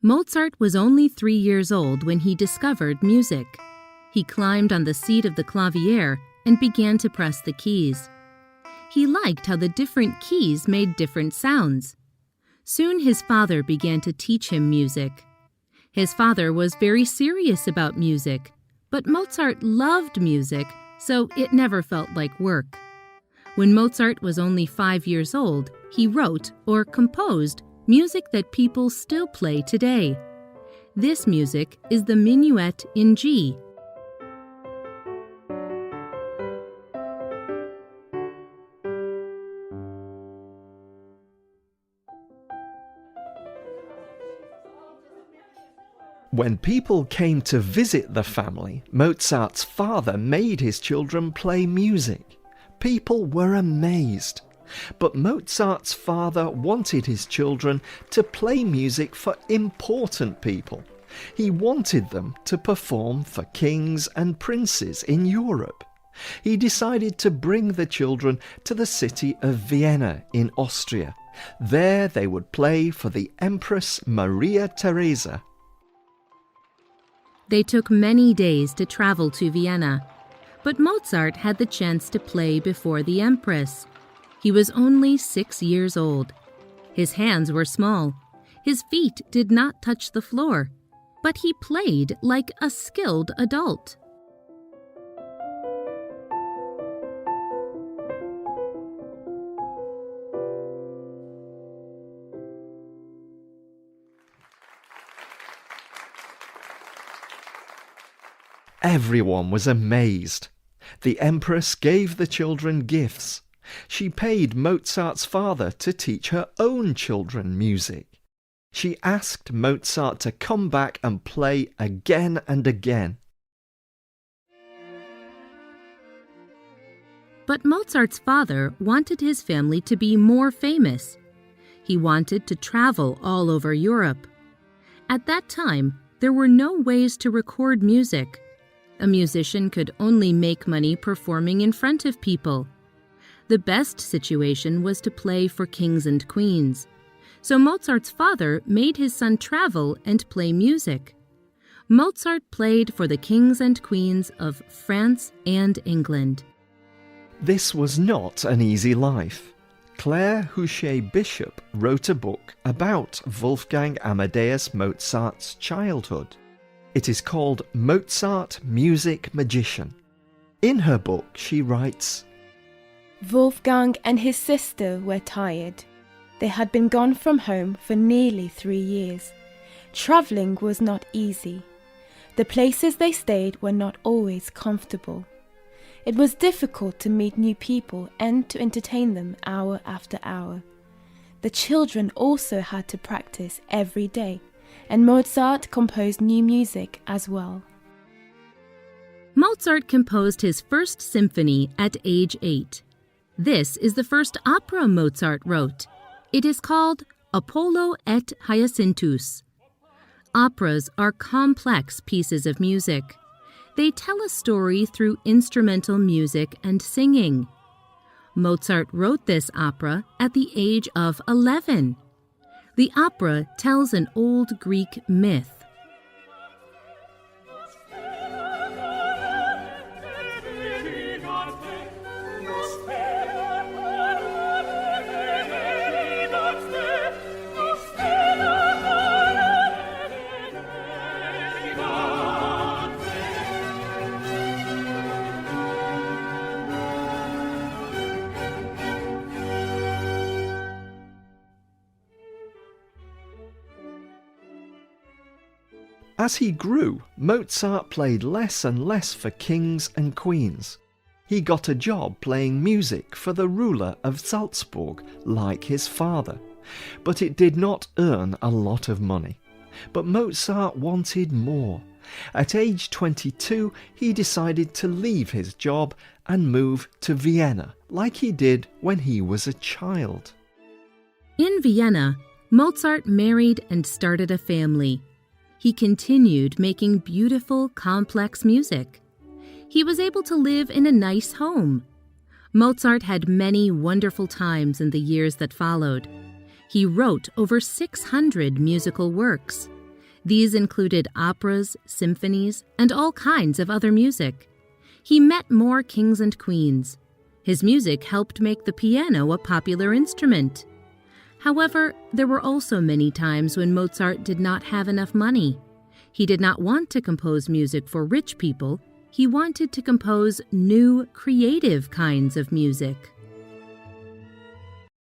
Mozart was only 3 years old when he discovered music. He climbed on the seat of the clavier and began to press the keys. He liked how the different keys made different sounds. Soon his father began to teach him music. His father was very serious about music, but Mozart loved music, so it never felt like work. When Mozart was only 5 years old, he wrote or composed music that people still play today. This music is the Minuet in G. When people came to visit the family, Mozart's father made his children play music. People were amazed. But Mozart's father wanted his children to play music for important people. He wanted them to perform for kings and princes in Europe. He decided to bring the children to the city of Vienna in Austria. There they would play for the Empress Maria Theresa. They took many days to travel to Vienna, but Mozart had the chance to play before the Empress. He was only 6 years old. His hands were small. His feet did not touch the floor, but he played like a skilled adult. Everyone was amazed. The Empress gave the children gifts. She paid Mozart's father to teach her own children music. She asked Mozart to come back and play again and again. But Mozart's father wanted his family to be more famous. He wanted to travel all over Europe. At that time, there were no ways to record music. A musician could only make money performing in front of people. The best situation was to play for kings and queens. So Mozart's father made his son travel and play music. Mozart played for the kings and queens of France and England. This was not an easy life. Clair Huchet Bishop wrote a book about Wolfgang Amadeus Mozart's childhood. It is called Mozart Music Magician. In her book, she writes, Wolfgang and his sister were tired. They had been gone from home for nearly 3 years. Travelling was not easy. The places they stayed were not always comfortable. It was difficult to meet new people and to entertain them hour after hour. The children also had to practice every day, and Mozart composed new music as well. Mozart composed his first symphony at age 8. This is the first opera Mozart wrote. It is called Apollo et Hyacinthus. Operas are complex pieces of music. They tell a story through instrumental music and singing. Mozart wrote this opera at the age of 11. The opera tells an old Greek myth. As he grew, Mozart played less and less for kings and queens. He got a job playing music for the ruler of Saltzburg, like his father, but it did not earn a lot of money. But Mozart wanted more. At age 22, he decided to leave his job and move to Vienna, like he did when he was a child. In Vienna, Mozart married and started a family. He continued making beautiful, complex music. He was able to live in a nice home. Mozart had many wonderful times in the years that followed. He wrote over 600 musical works. These included operas, symphonies, and all kinds of other music. He met more kings and queens. His music helped make the piano a popular instrument. However, there were also many times when Mozart did not have enough money. He did not want to compose music for rich people. He wanted to compose new, creative kinds of music.